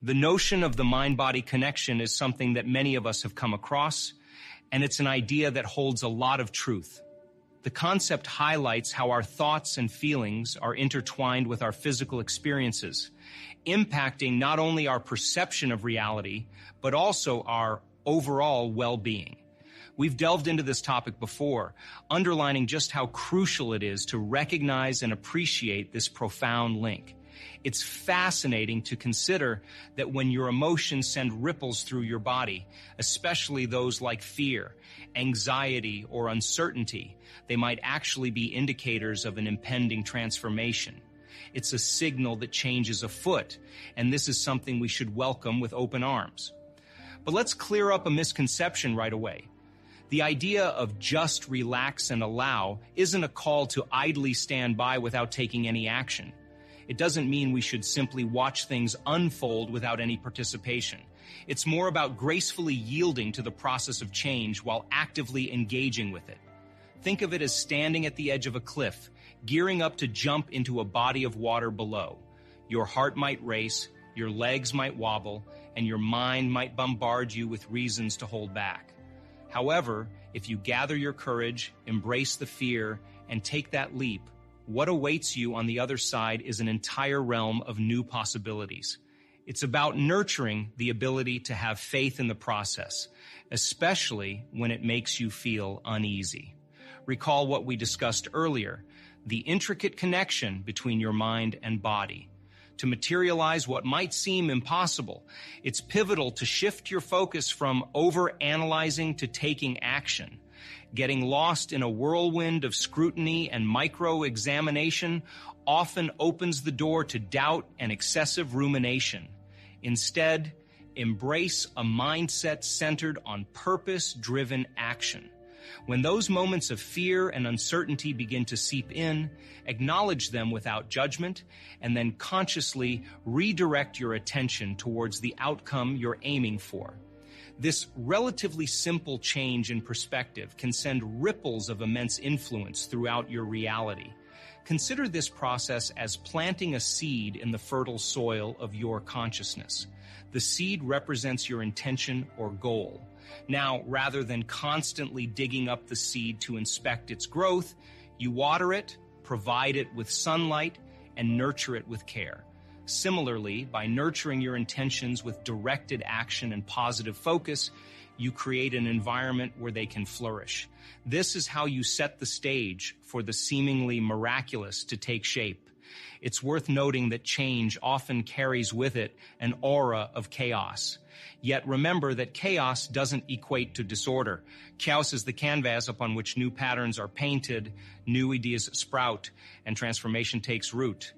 The notion of the mind-body connection is something that many of us have come across, and it's an idea that holds a lot of truth. The concept highlights how our thoughts and feelings are intertwined with our physical experiences, impacting not only our perception of reality, but also our overall well-being. We've delved into this topic before, underlining just how crucial it is to recognize and appreciate this profound link. It's fascinating to consider that when your emotions send ripples through your body, especially those like fear, anxiety, or uncertainty, they might actually be indicators of an impending transformation. It's a signal that change is afoot, and this is something we should welcome with open arms. But let's clear up a misconception right away. The idea of just relax and allow isn't a call to idly stand by without taking any action. It doesn't mean we should simply watch things unfold without any participation. It's more about gracefully yielding to the process of change while actively engaging with it. Think of it as standing at the edge of a cliff, gearing up to jump into a body of water below. Your heart might race, your legs might wobble, and your mind might bombard you with reasons to hold back. However, if you gather your courage, embrace the fear, and take that leap, what awaits you on the other side is an entire realm of new possibilities. It's about nurturing the ability to have faith in the process, especially when it makes you feel uneasy. Recall what we discussed earlier, the intricate connection between your mind and body. To materialize what might seem impossible, it's pivotal to shift your focus from over-analyzing to taking action. Getting lost in a whirlwind of scrutiny and micro-examination often opens the door to doubt and excessive rumination. Instead, embrace a mindset centered on purpose-driven action. When those moments of fear and uncertainty begin to seep in, acknowledge them without judgment, and then consciously redirect your attention towards the outcome you're aiming for. This relatively simple change in perspective can send ripples of immense influence throughout your reality. Consider this process as planting a seed in the fertile soil of your consciousness. The seed represents your intention or goal. Now, rather than constantly digging up the seed to inspect its growth, you water it, provide it with sunlight, and nurture it with care. Similarly, by nurturing your intentions with directed action and positive focus, you create an environment where they can flourish. This is how you set the stage for the seemingly miraculous to take shape. It's worth noting that change often carries with it an aura of chaos. Yet remember that chaos doesn't equate to disorder. Chaos is the canvas upon which new patterns are painted, new ideas sprout, and transformation takes root.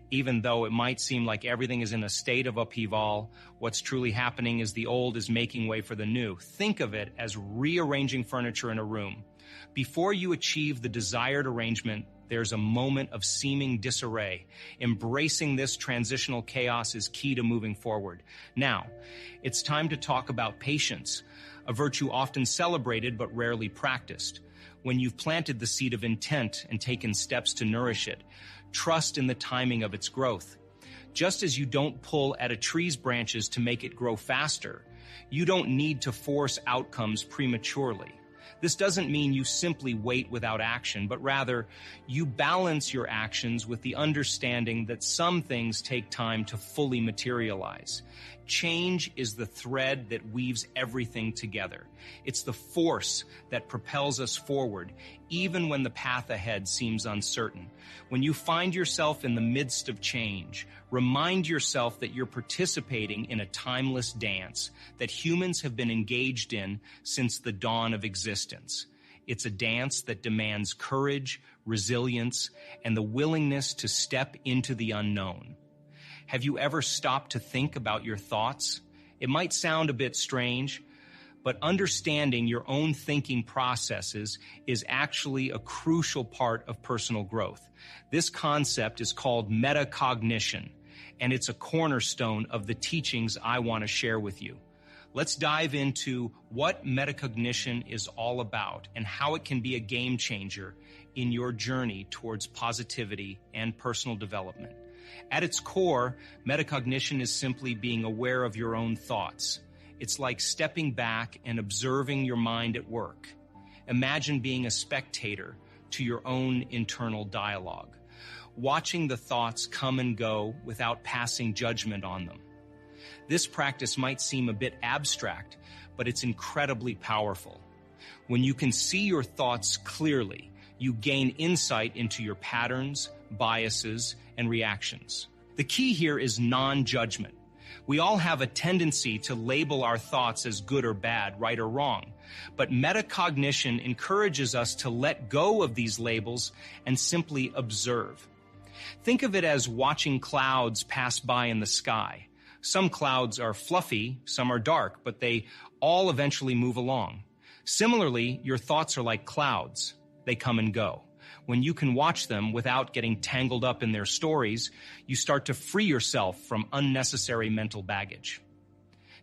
Even though it might seem like everything is in a state of upheaval, what's truly happening is the old is making way for the new. Think of it as rearranging furniture in a room. Before you achieve the desired arrangement, there's a moment of seeming disarray. Embracing this transitional chaos is key to moving forward. Now, it's time to talk about patience, a virtue often celebrated but rarely practiced. When you've planted the seed of intent and taken steps to nourish it, trust in the timing of its growth. Just as you don't pull at a tree's branches to make it grow faster, you don't need to force outcomes prematurely. This doesn't mean you simply wait without action, but rather you balance your actions with the understanding that some things take time to fully materialize. Change is the thread that weaves everything together. It's the force that propels us forward, even when the path ahead seems uncertain. When you find yourself in the midst of change, remind yourself that you're participating in a timeless dance that humans have been engaged in since the dawn of existence. It's a dance that demands courage, resilience, and the willingness to step into the unknown. Have you ever stopped to think about your thoughts? It might sound a bit strange, but understanding your own thinking processes is actually a crucial part of personal growth. This concept is called metacognition, and it's a cornerstone of the teachings I want to share with you. Let's dive into what metacognition is all about and how it can be a game changer in your journey towards positivity and personal development. At its core, metacognition is simply being aware of your own thoughts. It's like stepping back and observing your mind at work. Imagine being a spectator to your own internal dialogue, watching the thoughts come and go without passing judgment on them. This practice might seem a bit abstract, but it's incredibly powerful. When you can see your thoughts clearly, you gain insight into your patterns, biases, and reactions. The key here is non-judgment. We all have a tendency to label our thoughts as good or bad, right or wrong. But metacognition encourages us to let go of these labels and simply observe. Think of it as watching clouds pass by in the sky. Some clouds are fluffy, some are dark, but they all eventually move along. Similarly, your thoughts are like clouds. They come and go. When you can watch them without getting tangled up in their stories, you start to free yourself from unnecessary mental baggage.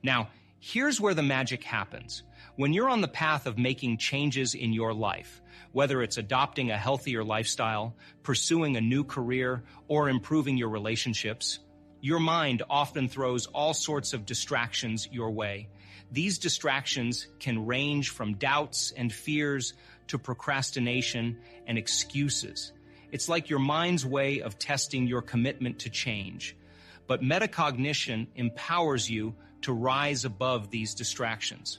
Now, here's where the magic happens. When you're on the path of making changes in your life, whether it's adopting a healthier lifestyle, pursuing a new career, or improving your relationships, your mind often throws all sorts of distractions your way. These distractions can range from doubts and fears to procrastination and excuses. It's like your mind's way of testing your commitment to change. But metacognition empowers you to rise above these distractions.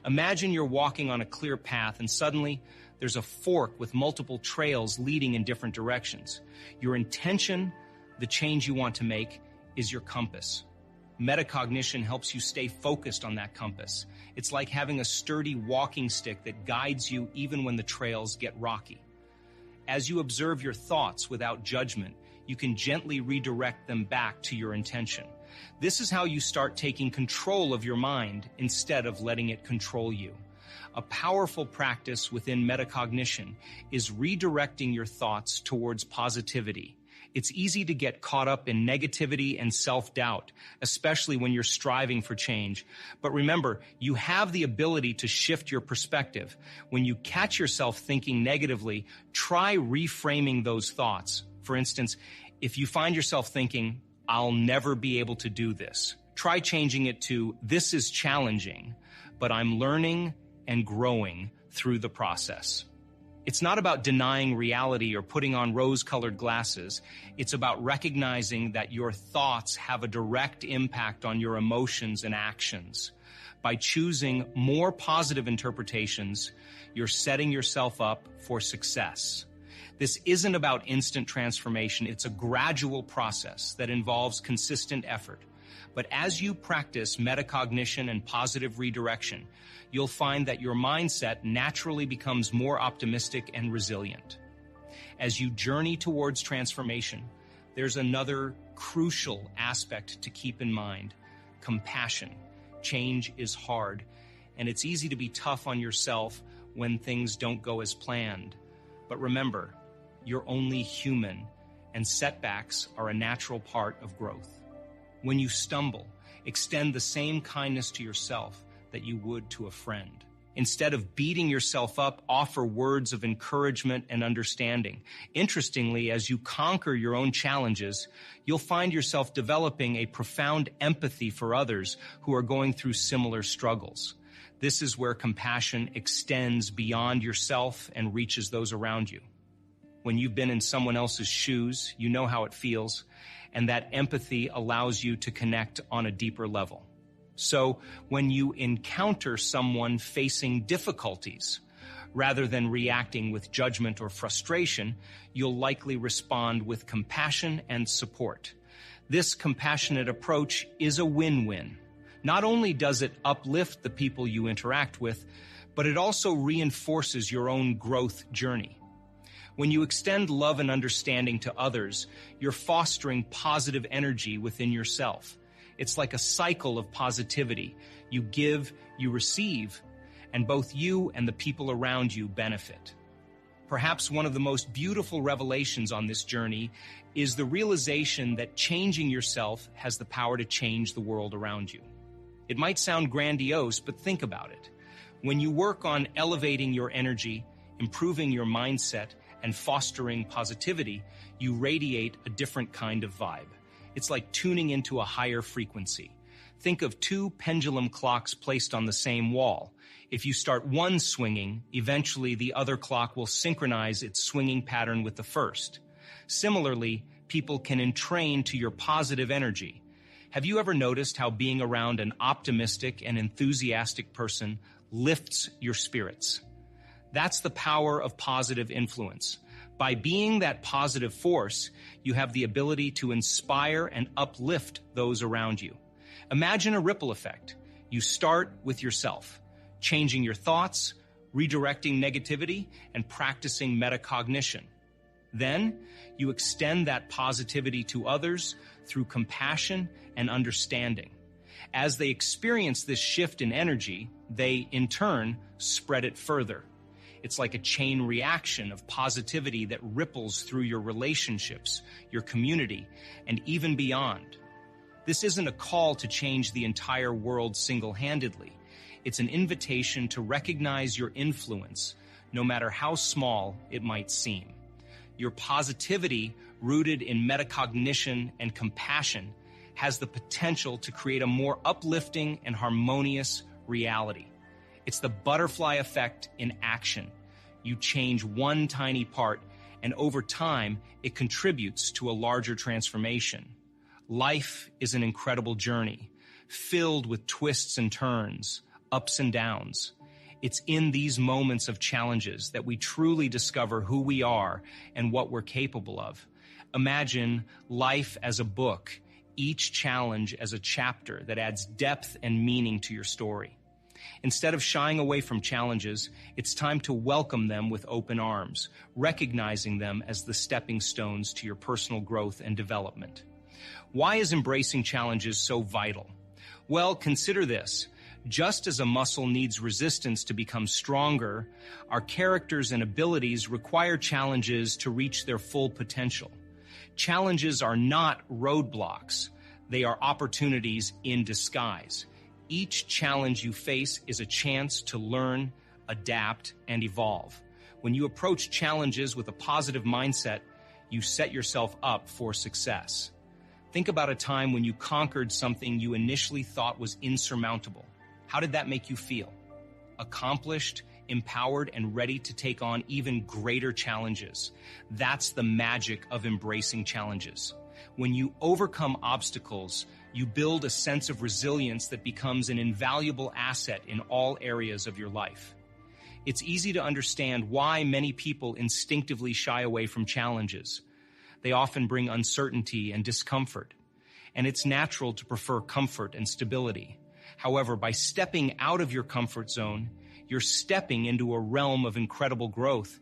Imagine you're walking on a clear path and suddenly there's a fork with multiple trails leading in different directions. Your intention, the change you want to make, is your compass. Metacognition helps you stay focused on that compass. It's like having a sturdy walking stick that guides you even when the trails get rocky. As you observe your thoughts without judgment, you can gently redirect them back to your intention. This is how you start taking control of your mind instead of letting it control you. A powerful practice within metacognition is redirecting your thoughts towards positivity. It's easy to get caught up in negativity and self-doubt, especially when you're striving for change. But remember, you have the ability to shift your perspective. When you catch yourself thinking negatively, try reframing those thoughts. For instance, if you find yourself thinking, "I'll never be able to do this," try changing it to, "This is challenging, but I'm learning and growing through the process." It's not about denying reality or putting on rose-colored glasses. It's about recognizing that your thoughts have a direct impact on your emotions and actions. By choosing more positive interpretations, you're setting yourself up for success. This isn't about instant transformation. It's a gradual process that involves consistent effort. But as you practice metacognition and positive redirection, you'll find that your mindset naturally becomes more optimistic and resilient. As you journey towards transformation, there's another crucial aspect to keep in mind: compassion. Change is hard, and it's easy to be tough on yourself when things don't go as planned. But remember, you're only human, and setbacks are a natural part of growth. When you stumble, extend the same kindness to yourself that you would to a friend. Instead of beating yourself up, offer words of encouragement and understanding. Interestingly, as you conquer your own challenges, you'll find yourself developing a profound empathy for others who are going through similar struggles. This is where compassion extends beyond yourself and reaches those around you. When you've been in someone else's shoes, you know how it feels, and that empathy allows you to connect on a deeper level. So when you encounter someone facing difficulties, rather than reacting with judgment or frustration, you'll likely respond with compassion and support. This compassionate approach is a win-win. Not only does it uplift the people you interact with, but it also reinforces your own growth journey. When you extend love and understanding to others, you're fostering positive energy within yourself. It's like a cycle of positivity. You give, you receive, and both you and the people around you benefit. Perhaps one of the most beautiful revelations on this journey is the realization that changing yourself has the power to change the world around you. It might sound grandiose, but think about it. When you work on elevating your energy, improving your mindset, and fostering positivity, you radiate a different kind of vibe. It's like tuning into a higher frequency. Think of two pendulum clocks placed on the same wall. If you start one swinging, eventually the other clock will synchronize its swinging pattern with the first. Similarly, people can entrain to your positive energy. Have you ever noticed how being around an optimistic and enthusiastic person lifts your spirits? That's the power of positive influence. By being that positive force, you have the ability to inspire and uplift those around you. Imagine a ripple effect. You start with yourself, changing your thoughts, redirecting negativity, and practicing metacognition. Then, you extend that positivity to others through compassion and understanding. As they experience this shift in energy, they, in turn, spread it further. It's like a chain reaction of positivity that ripples through your relationships, your community, and even beyond. This isn't a call to change the entire world single-handedly. It's an invitation to recognize your influence, no matter how small it might seem. Your positivity, rooted in metacognition and compassion, has the potential to create a more uplifting and harmonious reality. It's the butterfly effect in action. You change one tiny part, and over time, it contributes to a larger transformation. Life is an incredible journey, filled with twists and turns, ups and downs. It's in these moments of challenges that we truly discover who we are and what we're capable of. Imagine life as a book, each challenge as a chapter that adds depth and meaning to your story. Instead of shying away from challenges, it's time to welcome them with open arms, recognizing them as the stepping stones to your personal growth and development. Why is embracing challenges so vital? Well, consider this. Just as a muscle needs resistance to become stronger, our characters and abilities require challenges to reach their full potential. Challenges are not roadblocks. They are opportunities in disguise. Each challenge you face is a chance to learn, adapt, and evolve. When you approach challenges with a positive mindset, you set yourself up for success. Think about a time when you conquered something you initially thought was insurmountable. How did that make you feel? Accomplished, empowered, and ready to take on even greater challenges. That's the magic of embracing challenges. When you overcome obstacles, you build a sense of resilience that becomes an invaluable asset in all areas of your life. It's easy to understand why many people instinctively shy away from challenges. They often bring uncertainty and discomfort, and it's natural to prefer comfort and stability. However, by stepping out of your comfort zone, you're stepping into a realm of incredible growth.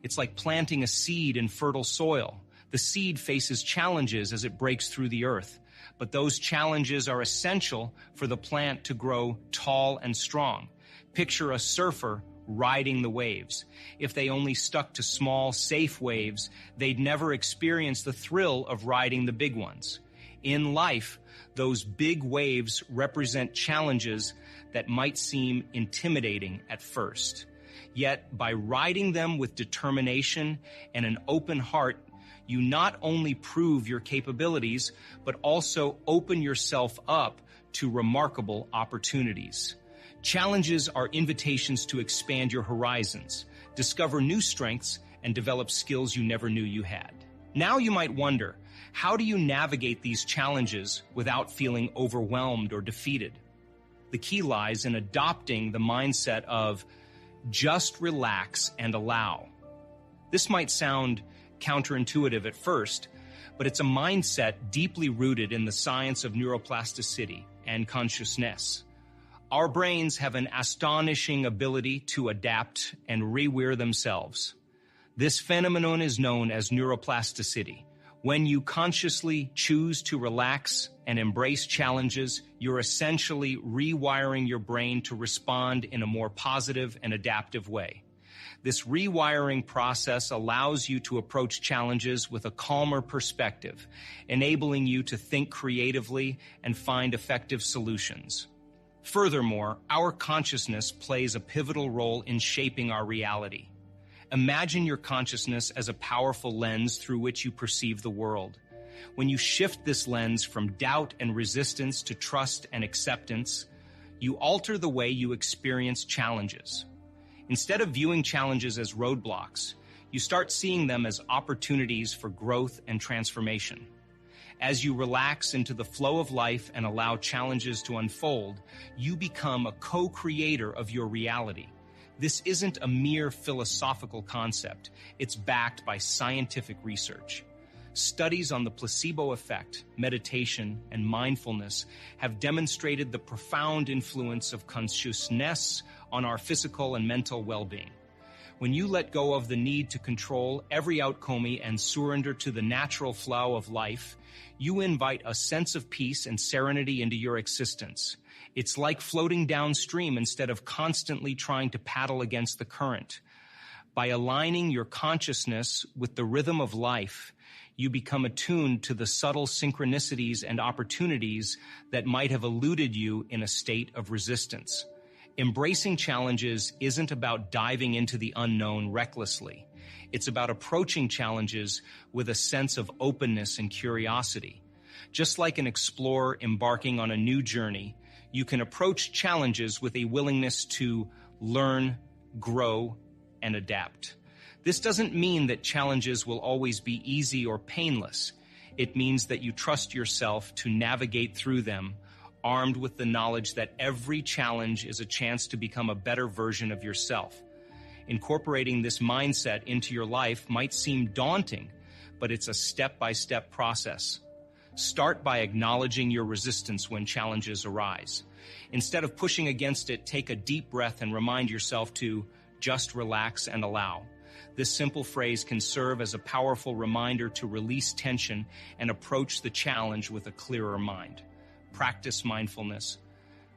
It's like planting a seed in fertile soil. The seed faces challenges as it breaks through the earth, but those challenges are essential for the plant to grow tall and strong. Picture a surfer riding the waves. If they only stuck to small, safe waves, they'd never experience the thrill of riding the big ones. In life, those big waves represent challenges that might seem intimidating at first. Yet, by riding them with determination and an open heart, you not only prove your capabilities, but also open yourself up to remarkable opportunities. Challenges are invitations to expand your horizons, discover new strengths, and develop skills you never knew you had. Now you might wonder, how do you navigate these challenges without feeling overwhelmed or defeated? The key lies in adopting the mindset of just relax and allow. This might sound counterintuitive at first, but it's a mindset deeply rooted in the science of neuroplasticity and consciousness. Our brains have an astonishing ability to adapt and rewire themselves. This phenomenon is known as neuroplasticity. When you consciously choose to relax and embrace challenges, you're essentially rewiring your brain to respond in a more positive and adaptive way. This rewiring process allows you to approach challenges with a calmer perspective, enabling you to think creatively and find effective solutions. Furthermore, our consciousness plays a pivotal role in shaping our reality. Imagine your consciousness as a powerful lens through which you perceive the world. When you shift this lens from doubt and resistance to trust and acceptance, you alter the way you experience challenges. Instead of viewing challenges as roadblocks, you start seeing them as opportunities for growth and transformation. As you relax into the flow of life and allow challenges to unfold, you become a co-creator of your reality. This isn't a mere philosophical concept. It's backed by scientific research. Studies on the placebo effect, meditation, and mindfulness have demonstrated the profound influence of consciousness on our physical and mental well-being. When you let go of the need to control every outcome and surrender to the natural flow of life, you invite a sense of peace and serenity into your existence. It's like floating downstream instead of constantly trying to paddle against the current. By aligning your consciousness with the rhythm of life, you become attuned to the subtle synchronicities and opportunities that might have eluded you in a state of resistance. Embracing challenges isn't about diving into the unknown recklessly. It's about approaching challenges with a sense of openness and curiosity. Just like an explorer embarking on a new journey, you can approach challenges with a willingness to learn, grow, and adapt. This doesn't mean that challenges will always be easy or painless. It means that you trust yourself to navigate through them, armed with the knowledge that every challenge is a chance to become a better version of yourself. Incorporating this mindset into your life might seem daunting, but it's a step-by-step process. Start by acknowledging your resistance when challenges arise. Instead of pushing against it, take a deep breath and remind yourself to just relax and allow. This simple phrase can serve as a powerful reminder to release tension and approach the challenge with a clearer mind. Practice mindfulness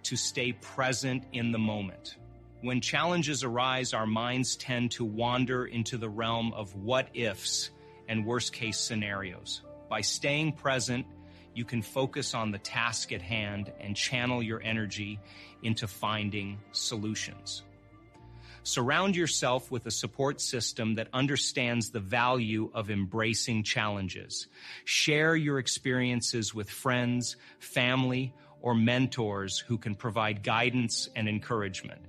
to stay present in the moment. When challenges arise, our minds tend to wander into the realm of what-ifs and worst-case scenarios. By staying present, you can focus on the task at hand and channel your energy into finding solutions. Surround yourself with a support system that understands the value of embracing challenges. Share your experiences with friends, family, or mentors who can provide guidance and encouragement.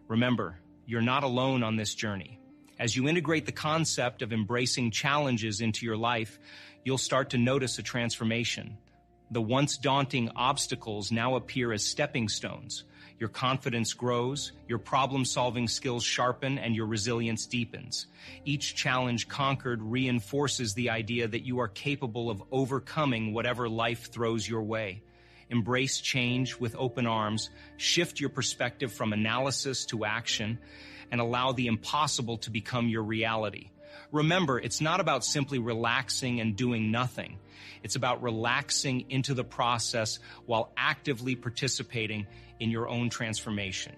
Remember, you're not alone on this journey. As you integrate the concept of embracing challenges into your life, you'll start to notice a transformation. The once daunting obstacles now appear as stepping stones. Your confidence grows, your problem-solving skills sharpen, and your resilience deepens. Each challenge conquered reinforces the idea that you are capable of overcoming whatever life throws your way. Embrace change with open arms, shift your perspective from analysis to action, and allow the impossible to become your reality. Remember, it's not about simply relaxing and doing nothing. It's about relaxing into the process while actively participating in your own transformation.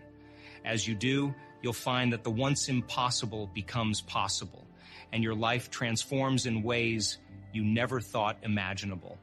As you do, you'll find that the once impossible becomes possible, and your life transforms in ways you never thought imaginable.